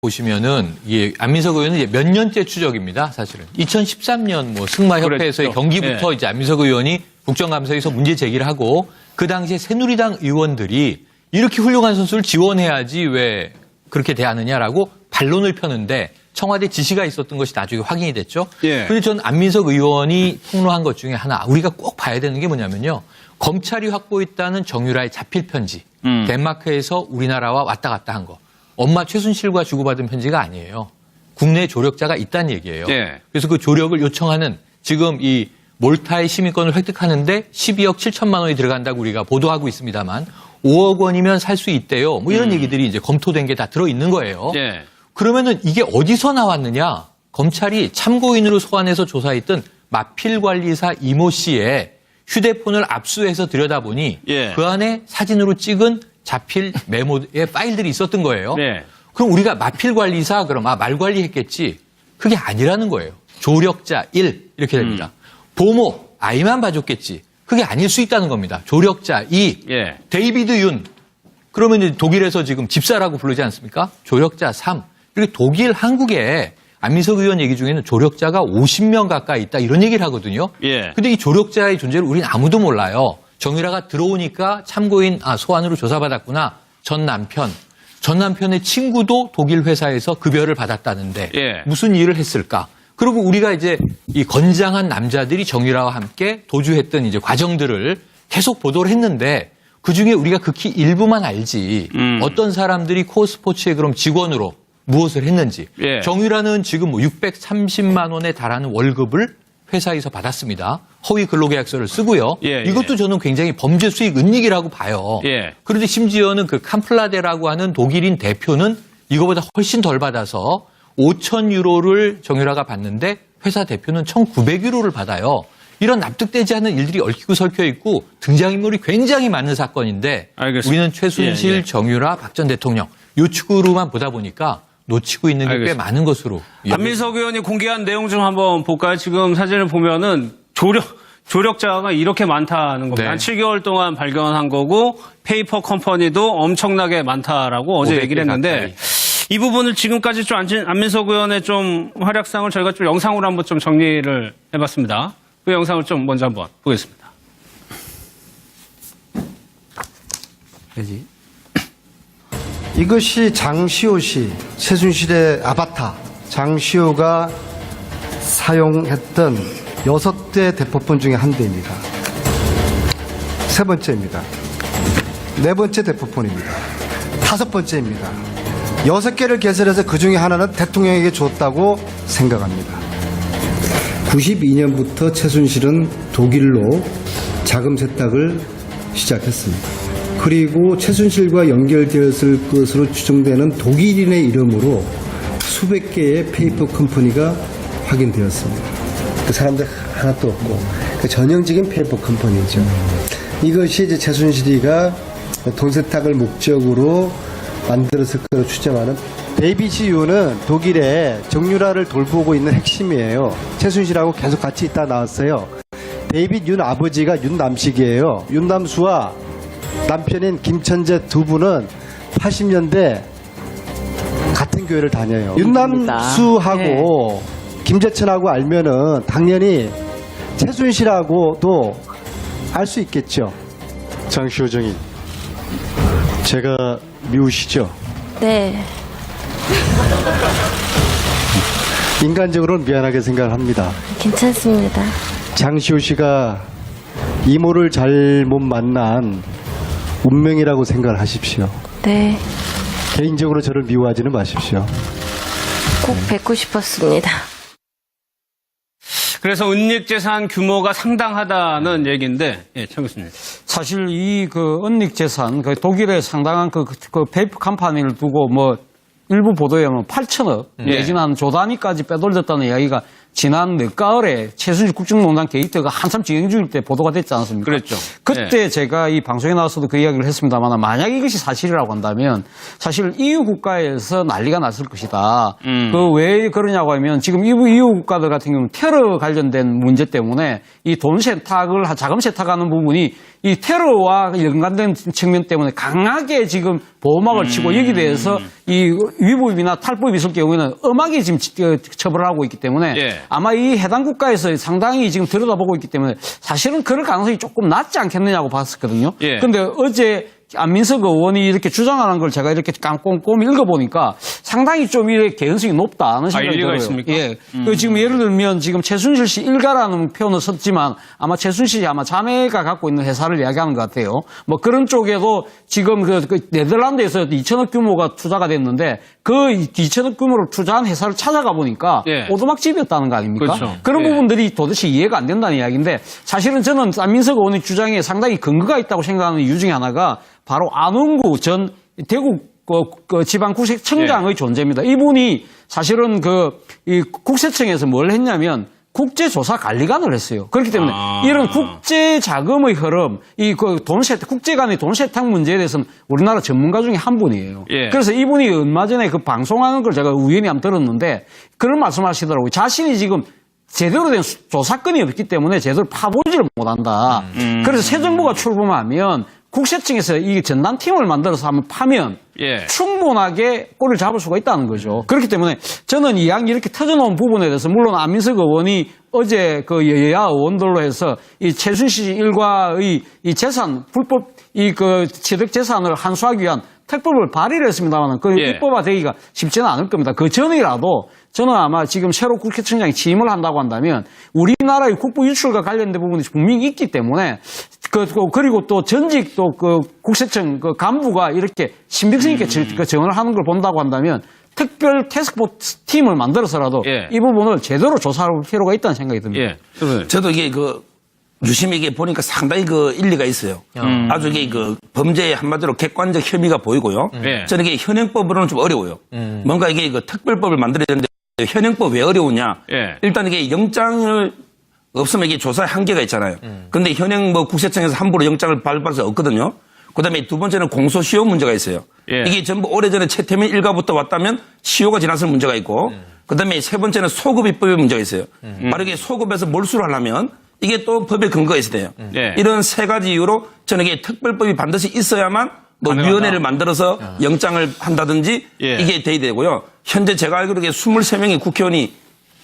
보시면은 이 안민석 의원은 이제 몇 년째 추적입니다. 사실은 2013년 뭐 승마협회에서의 그랬죠. 경기부터 예. 이제 안민석 의원이 국정감사에서 문제 제기를 하고 그 당시에 새누리당 의원들이 이렇게 훌륭한 선수를 지원해야지 왜 그렇게 대하느냐라고 반론을 펴는데 청와대 지시가 있었던 것이 나중에 확인이 됐죠. 예. 그런데 전 안민석 의원이 폭로한 것 중에 하나 우리가 꼭 봐야 되는 게 뭐냐면요. 검찰이 확보했다는 정유라의 자필 편지. 덴마크에서 우리나라와 왔다 갔다 한 거. 엄마 최순실과 주고받은 편지가 아니에요. 국내 조력자가 있다는 얘기예요. 예. 그래서 그 조력을 요청하는 지금 이 몰타의 시민권을 획득하는데 12억 7천만 원이 들어간다고 우리가 보도하고 있습니다만 5억 원이면 살 수 있대요. 뭐 이런 얘기들이 이제 검토된 게 다 들어있는 거예요. 예. 그러면은 이게 어디서 나왔느냐? 검찰이 참고인으로 소환해서 조사했던 마필관리사 이모 씨의 휴대폰을 압수해서 들여다보니 예. 그 안에 사진으로 찍은 자필 메모의 파일들이 있었던 거예요. 네. 그럼 우리가 마필관리사 그럼 말 관리했겠지. 그게 아니라는 거예요. 조력자 1 이렇게 됩니다. 보모 아이만 봐줬겠지. 그게 아닐 수 있다는 겁니다. 조력자 2 예. 데이비드 윤 그러면 이제 독일에서 지금 집사라고 부르지 않습니까? 조력자 3 이렇게 독일 한국에 안민석 의원 얘기 중에는 조력자가 50명 가까이 있다 이런 얘기를 하거든요. 예. 근데 이 조력자의 존재를 우리는 아무도 몰라요. 정유라가 들어오니까 참고인 소환으로 조사받았구나. 전 남편의 친구도 독일 회사에서 급여를 받았다는데 예. 무슨 일을 했을까? 그리고 우리가 이제 이 건장한 남자들이 정유라와 함께 도주했던 이제 과정들을 계속 보도를 했는데 그 중에 우리가 극히 일부만 알지 어떤 사람들이 코스포츠의 그럼 직원으로 무엇을 했는지. 예. 정유라는 지금 뭐 630만 원에 달하는 월급을 회사에서 받았습니다. 허위 근로계약서를 쓰고요. 예, 이것도 예. 저는 굉장히 범죄 수익 은닉이라고 봐요. 예. 그런데 심지어는 그 캄플라데라고 하는 독일인 대표는 이거보다 훨씬 덜 받아서 5천 유로를 정유라가 받는데 회사 대표는 1,900유로를 받아요. 이런 납득되지 않는 일들이 얽히고 설켜 있고 등장인물이 굉장히 많은 사건인데 알겠습니다. 우리는 최순실, 예, 예. 정유라, 박 전 대통령 요 축으로만 보다 보니까 놓치고 있는 게 꽤 알겠습니다. 많은 것으로. 안민석 의원이 공개한 내용 좀 한번 볼까요? 지금 사진을 보면은 조력자가 이렇게 많다는 겁니다. 네. 한 7개월 동안 발견한 거고 페이퍼 컴퍼니도 엄청나게 많다라고 어제 500개 얘기를 했는데 가까이. 이 부분을 지금까지 좀 안민석 의원의 좀 활약상을 저희가 좀 영상으로 한번 좀 정리를 해봤습니다. 그 영상을 좀 먼저 한번 보겠습니다. 이것이 장시호 씨, 최순실의 아바타, 장시호가 사용했던 6대 대포폰 중에 한 대입니다. 세 번째입니다. 네 번째 대포폰입니다. 다섯 번째입니다. 6개를 개설해서 그 중에 하나는 대통령에게 줬다고 생각합니다. 92년부터 최순실은 독일로 자금 세탁을 시작했습니다. 그리고 최순실과 연결되었을 것으로 추정되는 독일인의 이름으로 수백 개의 페이퍼 컴퍼니가 확인되었습니다. 그 사람들 하나도 없고 그 전형적인 페이퍼 컴퍼니죠. 이것이 이제 최순실이가 돈 세탁을 목적으로 만들었을 것으로 추정하는. 데이비드 윤은 독일에 정유라를 돌보고 있는 핵심이에요. 최순실하고 계속 같이 있다 나왔어요. 데이비드 윤 아버지가 윤남식이에요. 윤남수와 남편인 김천재 두 분은 80년대 같은 교회를 다녀요. 윤남수하고 김재천하고 알면은 당연히 최순실하고도 알 수 있겠죠. 장시호 정인, 제가 미우시죠? 네. 인간적으로는 미안하게 생각을 합니다. 괜찮습니다. 장시호 씨가 이모를 잘못 만난 운명이라고 생각을 하십시오. 네. 개인적으로 저를 미워하지는 마십시오. 꼭 뵙고 싶었습니다. 그래서 은닉재산 규모가 상당하다는 얘기인데, 예, 청 교수님. 사실 이 그 은닉 재산, 그 독일에 상당한 그 페이퍼 컴퍼니를 두고 뭐 일부 보도에 하면 8천억 예. 내지는 한 조 단위까지 빼돌렸다는 이야기가 지난 늦가을에 최순실 국정농단 게이트가 한참 진행 중일 때 보도가 됐지 않았습니까? 그랬죠. 그때 제가 이 방송에 나와서도 그 이야기를 했습니다만 만약 이것이 사실이라고 한다면 사실 EU 국가에서 난리가 났을 것이다. 그 왜 그러냐고 하면 지금 EU 국가들 같은 경우는 테러 관련된 문제 때문에 이 돈 세탁을 자금 세탁하는 부분이 이 테러와 연관된 측면 때문에 강하게 지금 보호막을 치고 여기 대해서 이 위법이나 탈법이 있을 경우에는 엄하게 지금 처벌을 하고 있기 때문에 예. 아마 이 해당 국가에서 상당히 지금 들여다보고 있기 때문에 사실은 그럴 가능성이 조금 낮지 않겠느냐고 봤었거든요. 예. 근데 어제 안민석 의원이 이렇게 주장하는 걸 제가 이렇게 꼼꼼히 읽어보니까 상당히 좀 이렇게 개연성이 높다는 생각이 일리가 들어요. 있습니까? 예. 그 지금 예를 들면 지금 최순실 씨 일가라는 표현을 썼지만 아마 최순실 씨 아마 자매가 갖고 있는 회사를 이야기하는 것 같아요. 뭐 그런 쪽에도 지금 그 네덜란드에서 2천억 규모가 투자가 됐는데 그 2천억 규모를 투자한 회사를 찾아가 보니까 예. 오두막집이었다는 거 아닙니까? 그렇죠. 그런 예. 부분들이 도대체 이해가 안 된다는 이야기인데 사실은 저는 안민석 의원의 주장에 상당히 근거가 있다고 생각하는 이유 중에 하나가 바로 안홍구 전 대구 지방국세청장의 존재입니다. 이분이 사실은 이 국세청에서 뭘 했냐면 국제조사 관리관을 했어요. 그렇기 때문에 이런 국제 자금의 흐름, 국제 간의 돈 세탁 문제에 대해서는 우리나라 전문가 중에 한 분이에요. 예. 그래서 이분이 얼마 전에 그 방송하는 걸 제가 우연히 한번 들었는데 그런 말씀 하시더라고요. 자신이 지금 제대로 된 조사건이 없기 때문에 제대로 파보지를 못한다. 그래서 새 정부가 출범하면 국세청에서 이 전담팀을 만들어서 한번 파면 예. 충분하게 꼬리를 잡을 수가 있다는 거죠. 그렇기 때문에 저는 이 양이 이렇게 터져놓은 부분에 대해서 물론 안민석 의원이 어제 그 여야 의원들로 해서 이 최순실 일가의 이 재산 불법 취득 재산을 환수하기 위한 특법을 발의를 했습니다만 그 예. 입법화되기가 쉽지는 않을 겁니다. 그 전이라도 저는 아마 지금 새로 국회청장이 취임을 한다고 한다면 우리나라의 국부 유출과 관련된 부분이 분명히 있기 때문에 그리고 또 전직 국세청 간부가 이렇게 신빙성 있게 정을 하는 걸 본다고 한다면 특별 태스크포스 팀을 만들어서라도 예. 이 부분을 제대로 조사할 필요가 있다는 생각이 듭니다. 예. 저도 이게 유심히 이게 보니까 상당히 일리가 있어요. 아주 이게 범죄의 한마디로 객관적 혐의가 보이고요. 예. 저는 이게 현행법으로는 좀 어려워요. 뭔가 이게 특별법을 만들어야 되는데 현행법 왜 어려우냐? 예. 일단 이게 영장을 없으면 이게 조사의 한계가 있잖아요. 근데 현행 국세청에서 함부로 영장을 발부할 수 없거든요. 그다음에 두 번째는 공소시효 문제가 있어요. 예. 이게 전부 오래전에 최태민 일가부터 왔다면 시효가 지났을 문제가 있고 그다음에 세 번째는 소급입법의 문제가 있어요. 바로 이게 소급해서 몰수를 하려면 이게 또 법의 근거가 있어야 돼요. 예. 이런 세 가지 이유로 저는 이게 특별법이 반드시 있어야만 가능하다. 위원회를 만들어서 영장을 한다든지 예. 이게 돼야 되고요. 현재 제가 알기로 이게 23명의 국회의원이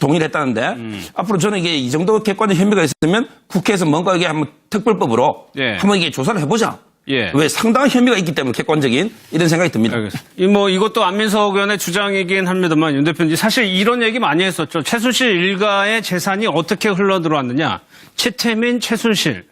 동의를 했다는데 앞으로 저는 이게 이 정도 객관적 혐의가 있으면 국회에서 뭔가 이게 한번 특별법으로 예. 한번 이게 조사를 해보자. 예. 왜 상당한 혐의가 있기 때문에 객관적인 이런 생각이 듭니다. 알겠습니다. 이것도 안민석 의원의 주장이긴 합니다만 윤 대표님 사실 이런 얘기 많이 했었죠. 최순실 일가의 재산이 어떻게 흘러들어왔느냐. 최태민, 최순실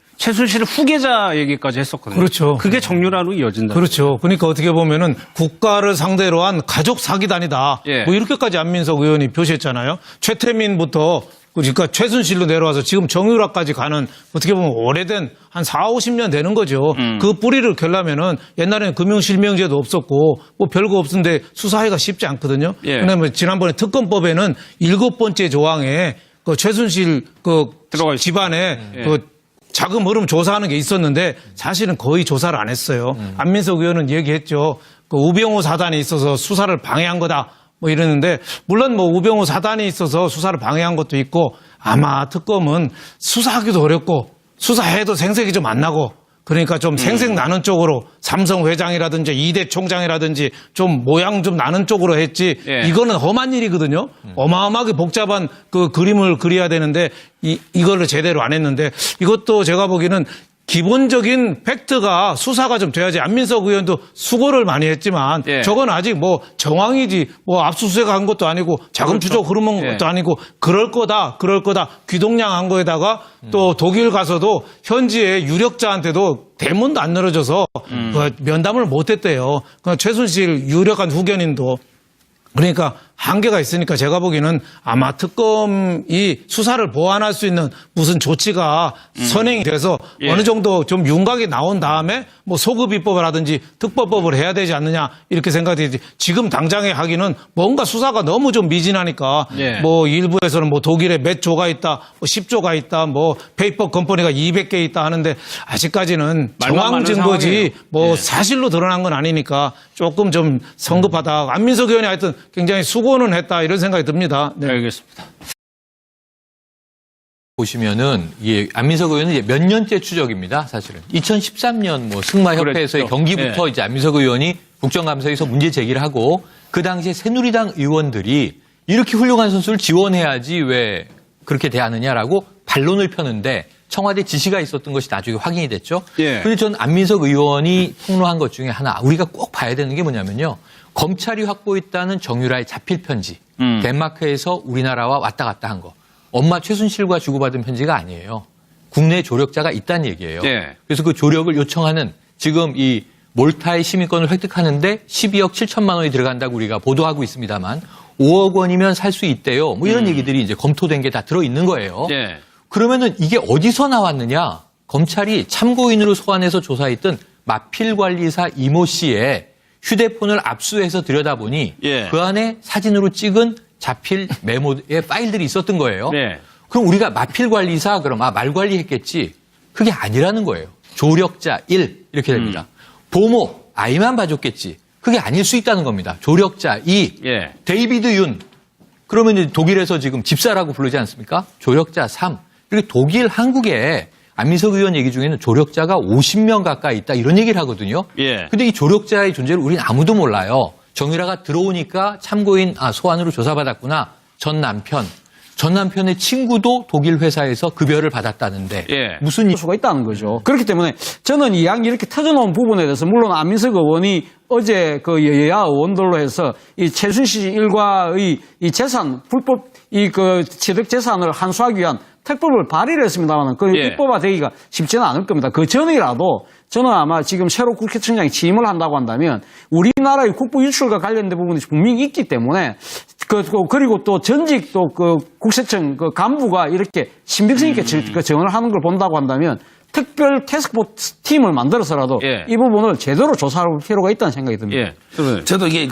후계자 얘기까지 했었거든요. 그렇죠. 그게 정유라로 이어진다. 그렇죠. 그러니까 어떻게 보면은 국가를 상대로 한 가족 사기단이다. 예. 뭐 이렇게까지 안민석 의원이 표시했잖아요. 최태민부터 그러니까 최순실로 내려와서 지금 정유라까지 가는 어떻게 보면 오래된 한 4, 50년 되는 거죠. 그 뿌리를 켜려면은 옛날에는 금융실명제도 없었고 뭐 별거 없는데 수사하기가 쉽지 않거든요. 예. 그다음에 지난번에 특검법에는 7번째 조항에 그 최순실 들어가 있습니다. 집안에 예. 자금 흐름 조사하는 게 있었는데 사실은 거의 조사를 안 했어요. 안민석 의원은 얘기했죠. 우병우 사단이 있어서 수사를 방해한 거다. 뭐 이러는데 물론 뭐 우병우 사단이 있어서 수사를 방해한 것도 있고 아마 특검은 수사하기도 어렵고 수사해도 생색이 좀 안 나고 그러니까 좀 생색 나는 쪽으로 삼성 회장이라든지 이대 총장이라든지 좀 모양 좀 나는 쪽으로 했지 예. 이거는 험한 일이거든요. 어마어마하게 복잡한 그 그림을 그려야 되는데 이거를 제대로 안 했는데 이것도 제가 보기에는 기본적인 팩트가 수사가 좀 돼야지 안민석 의원도 수고를 많이 했지만 예. 저건 아직 뭐 정황이지 뭐 압수수색한 것도 아니고 자금 추적 흐름한 예. 것도 아니고 그럴 거다 귀동냥한 거에다가 또 독일 가서도 현지의 유력자한테도 대문도 안 열어줘서 그 면담을 못 했대요. 최순실 유력한 후견인도 그러니까 한계가 있으니까 제가 보기에는 아마 특검이 수사를 보완할 수 있는 무슨 조치가 선행이 돼서 예. 어느 정도 좀 윤곽이 나온 다음에 뭐 소급 입법이라든지 특법법을 해야 되지 않느냐 이렇게 생각되지 지금 당장에 하기는 뭔가 수사가 너무 좀 미진하니까 예. 뭐 일부에서는 뭐 독일에 몇 조가 있다, 뭐 10조가 있다, 뭐 페이퍼 컴퍼니가 200개 있다 하는데 아직까지는 말만 정황 많은 증거지 상황이에요. 뭐 예. 사실로 드러난 건 아니니까 조금 좀 성급하다. 안민석 의원이 하여튼 굉장히 수고는 했다 이런 생각이 듭니다. 네. 알겠습니다. 보시면은 이 안민석 의원은 이제 몇 년째 추적입니다. 사실은 2013년 뭐 승마협회에서의 그랬죠. 경기부터 예. 이제 안민석 의원이 국정감사에서 문제 제기를 하고 그 당시에 새누리당 의원들이 이렇게 훌륭한 선수를 지원해야지 왜 그렇게 대하느냐라고 반론을 펴는데 청와대 지시가 있었던 것이 나중에 확인이 됐죠. 예. 그런데 전 안민석 의원이 폭로한 것 중에 하나 우리가 꼭 봐야 되는 게 뭐냐면요. 검찰이 확보했다는 정유라의 자필 편지. 덴마크에서 우리나라와 왔다 갔다 한 거. 엄마 최순실과 주고받은 편지가 아니에요. 국내 조력자가 있다는 얘기예요. 예. 그래서 그 조력을 요청하는 지금 이 몰타의 시민권을 획득하는데 12억 7천만 원이 들어간다고 우리가 보도하고 있습니다만 5억 원이면 살 수 있대요. 뭐 이런 얘기들이 이제 검토된 게 다 들어있는 거예요. 예. 그러면은 이게 어디서 나왔느냐? 검찰이 참고인으로 소환해서 조사했던 마필관리사 이모 씨의 휴대폰을 압수해서 들여다보니 예. 그 안에 사진으로 찍은 자필 메모의 파일들이 있었던 거예요. 네. 그럼 우리가 마필관리사 그럼 말관리했겠지. 그게 아니라는 거예요. 조력자 1 이렇게 됩니다. 보모 아이만 봐줬겠지. 그게 아닐 수 있다는 겁니다. 조력자 2 예. 데이비드 윤 그러면 이제 독일에서 지금 집사라고 부르지 않습니까? 조력자 3 이렇게 독일 한국에 안민석 의원 얘기 중에는 조력자가 50명 가까이 있다 이런 얘기를 하거든요. 예. 근데 이 조력자의 존재를 우리는 아무도 몰라요. 정유라가 들어오니까 참고인 소환으로 조사받았구나. 전 남편의 친구도 독일 회사에서 급여를 받았다는데 예. 무슨 수가 있다는 거죠. 그렇기 때문에 저는 이 양이 이렇게 터져나온 부분에 대해서 물론 안민석 의원이 어제 그 여야 의원들로 해서 이 최순실 일가의 이 재산 불법 이 그 취득 재산을 환수하기 위한 특법을 발의를 했습니다만 그 예. 입법화되기가 쉽지는 않을 겁니다. 그 전이라도 저는 아마 지금 새로 국회청장이 취임을 한다고 한다면 우리나라의 국부 유출과 관련된 부분이 분명히 있기 때문에 그리고 또 전직 또 그 국세청 그 간부가 이렇게 신빙성 있게 정을 하는 걸 본다고 한다면 특별 태스크포스 팀을 만들어서라도 예. 이 부분을 제대로 조사할 필요가 있다는 생각이 듭니다. 예. 저도 이게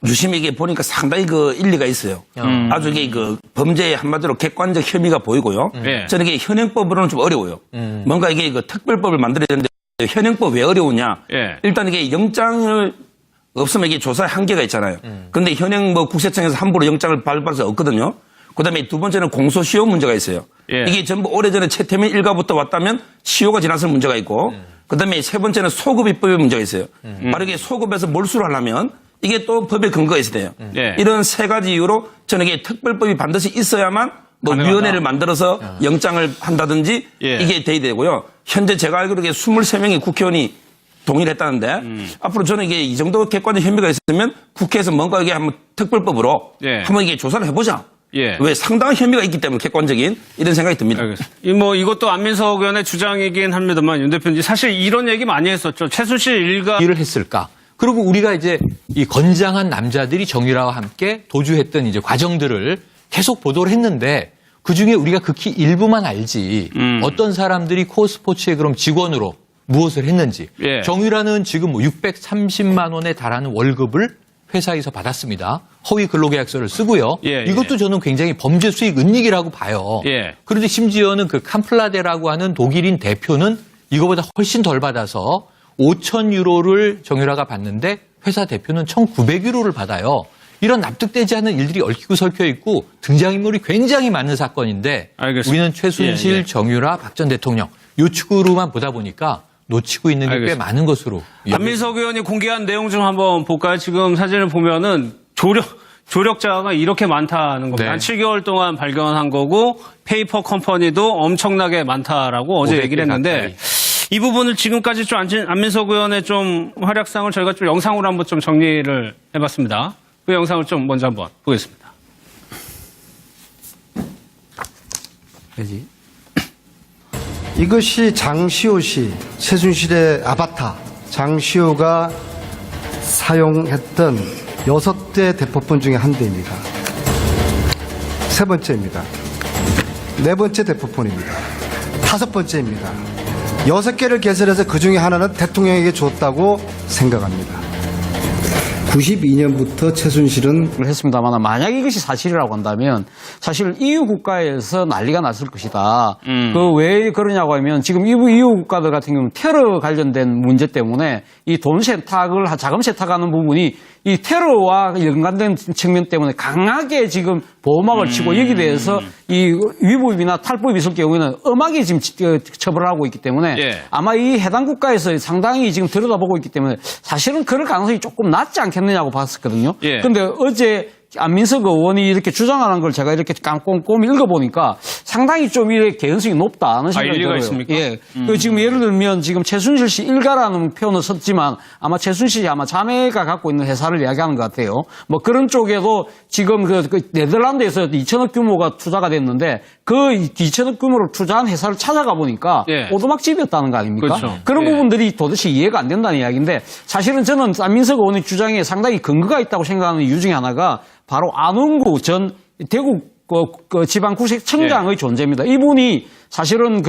유심히 이게 보니까 상당히 일리가 있어요. 아주 이게 범죄의 한마디로 객관적 혐의가 보이고요. 예. 저는 이게 현행법으로는 좀 어려워요. 뭔가 이게 특별법을 만들어야 되는데 현행법 왜 어려우냐? 예. 일단 이게 영장을 없으면 이게 조사에 한계가 있잖아요. 근데 현행 국세청에서 함부로 영장을 발부할 수 없거든요. 그다음에 두 번째는 공소시효 문제가 있어요. 예. 이게 전부 오래전에 최태민 일가부터 왔다면 시효가 지났을 문제가 있고 그다음에 세 번째는 소급 입법의 문제가 있어요. 바로 이게 소급에서 몰수를 하려면 이게 또 법의 근거가 있어야 돼요. 예. 이런 세 가지 이유로 저는 이게 특별법이 반드시 있어야만 뭐 가능하다. 위원회를 만들어서 영장을 한다든지 예. 이게 돼야 되고요. 현재 제가 알기로 이게 23명의 국회의원이 동의를 했다는데 앞으로 저는 이게 이 정도 객관적 혐의가 있으면 국회에서 뭔가 이게 한번 특별법으로 예. 한번 이게 조사를 해보자. 예. 왜 상당한 혐의가 있기 때문에 객관적인 이런 생각이 듭니다. 알겠습니다. 이것도 안민석 의원의 주장이긴 합니다만 윤 대표님 사실 이런 얘기 많이 했었죠. 최순실 일가 일을 했을까? 그리고 우리가 이제 이 건장한 남자들이 정유라와 함께 도주했던 이제 과정들을 계속 보도를 했는데 그 중에 우리가 극히 일부만 알지 어떤 사람들이 코스포츠의 그럼 직원으로 무엇을 했는지 예. 정유라는 지금 뭐 630만 원에 달하는 월급을 회사에서 받았습니다. 허위 근로계약서를 쓰고요. 예, 이것도 예. 저는 굉장히 범죄 수익 은닉이라고 봐요. 예. 그런데 심지어는 그 캄플라데라고 하는 독일인 대표는 이거보다 훨씬 덜 받아서 5천 유로를 정유라가 받는데 회사 대표는 1,900유로를 받아요. 이런 납득되지 않는 일들이 얽히고 설켜 있고 등장인물이 굉장히 많은 사건인데 알겠습니다. 우리는 최순실, 예, 예. 정유라, 박 전 대통령 요 축으로만 보다 보니까 놓치고 있는 게 꽤 알겠습니다. 많은 것으로. 안민석 의원이 공개한 내용 좀 한번 볼까요? 지금 사진을 보면은 조력자가 이렇게 많다는 겁니다. 네. 한 7개월 동안 발견한 거고 페이퍼 컴퍼니도 엄청나게 많다라고 어제 500개 얘기를 했는데 가까이. 이 부분을 지금까지 좀 안민석 의원의 좀 활약상을 저희가 좀 영상으로 한번 좀 정리를 해봤습니다. 그 영상을 좀 먼저 한번 보겠습니다. 이것이 장시호 씨, 최순실의 아바타, 장시호가 사용했던 6대 대법원 중에 한 대입니다. 세 번째입니다. 네 번째 대법원입니다. 다섯 번째입니다. 6개를 개설해서 그 중에 하나는 대통령에게 줬다고 생각합니다. 92년부터 최순실은 했습니다만 만약 이것이 사실이라고 한다면 사실 EU 국가에서 난리가 났을 것이다. 그 왜 그러냐고 하면 지금 EU 국가들 같은 경우는 테러 관련된 문제 때문에 이 돈 세탁을 자금 세탁하는 부분이 이 테러와 연관된 측면 때문에 강하게 지금 보호막을 치고 여기 대해서 이 위법이나 탈법이 있을 경우에는 엄하게 지금 처벌을 하고 있기 때문에 예. 아마 이 해당 국가에서 상당히 지금 들여다보고 있기 때문에 사실은 그럴 가능성이 조금 낮지 않겠느냐고 봤었거든요. 예. 근데 어제 안민석 의원이 이렇게 주장하는 걸 제가 이렇게 꼼꼼히 읽어보니까 상당히 좀 이렇게 개연성이 높다는 생각이 일리가 들어요. 있습니까? 예. 그 지금 예를 들면 지금 최순실 씨 일가라는 표현을 썼지만 아마 최순실이 아마 자매가 갖고 있는 회사를 이야기하는 것 같아요. 뭐 그런 쪽에도 지금 그 네덜란드에서 2천억 규모가 투자가 됐는데 그 2천억 규모를 투자한 회사를 찾아가 보니까 예. 오두막집이었다는 거 아닙니까? 그렇죠. 그런 예. 부분들이 도대체 이해가 안 된다는 이야기인데 사실은 저는 안민석 의원의 주장에 상당히 근거가 있다고 생각하는 이유 중에 하나가 바로 안웅구 전 대구 지방국세청장의 존재입니다. 이분이 사실은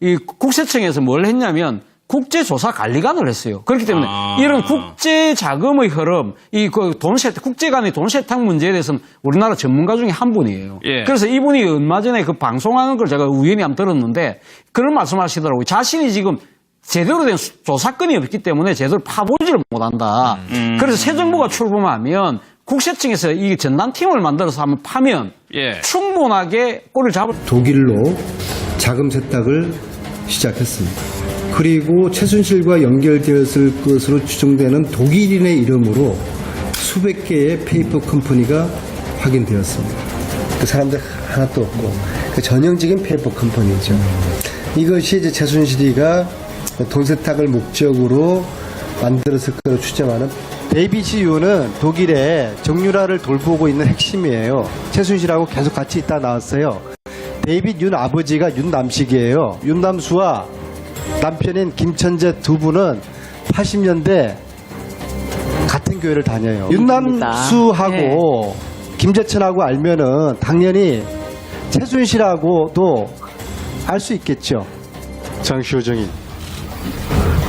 이 국세청에서 뭘 했냐면 국제조사 관리관을 했어요. 그렇기 때문에 이런 국제 자금의 흐름, 국제 간의 돈 세탁 문제에 대해서는 우리나라 전문가 중에 한 분이에요. 예. 그래서 이분이 얼마 전에 그 방송하는 걸 제가 우연히 한번 들었는데 그런 말씀하시더라고요. 자신이 지금 제대로 된 조사건이 없기 때문에 제대로 파보지를 못한다. 그래서 새 정부가 출범하면 국세청에서 이 전담팀을 만들어서 한번 파면 예. 충분하게 꼴을 잡을 독일로 자금 세탁을 시작했습니다. 그리고 최순실과 연결되었을 것으로 추정되는 독일인의 이름으로 수백 개의 페이퍼 컴퍼니가 확인되었습니다. 그 사람들 하나도 없고 그 전형적인 페이퍼 컴퍼니죠. 이것이 이제 최순실이가 돈 세탁을 목적으로 만들었을 거로 추정하는 데이비드 유는 독일의 정유라를 돌보고 있는 핵심이에요. 최순실하고 계속 같이 있다 나왔어요. 데이비드 윤 아버지가 윤남식이에요. 윤남수와 남편인 김천재 두 분은 80년대 같은 교회를 다녀요. 윤남수하고 김재천하고 알면은 당연히 최순실하고도 알 수 있겠죠. 장시호 정인,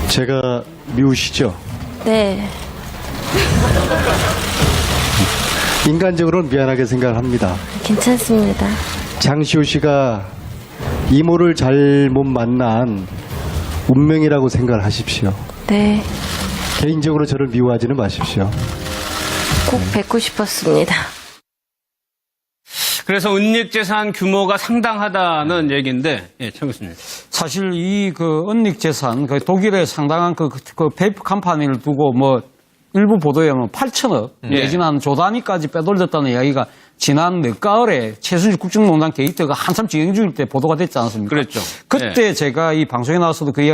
제가 미우시죠? 네. 인간적으로는 미안하게 생각을 합니다. 괜찮습니다. 장시호 씨가 이모를 잘못 만난 운명이라고 생각을 하십시오. 네. 개인적으로 저를 미워하지는 마십시오. 꼭 뵙고 싶었습니다. 그래서 은닉재산 규모가 상당하다는 얘기인데, 예, 청 교수님. 사실 이 은닉재산, 독일에 상당한 페이퍼 컴퍼니를 두고 일부 보도에 보면 8천억 내지는 한 조 단위까지 빼돌렸다는 이야기가 지난 늦가을에 최순실 국정농단 게이트가 한참 진행 중일 때 보도가 됐지 않았습니까? 그랬죠. 그때 제가 이 방송에 나와서도 그 이야기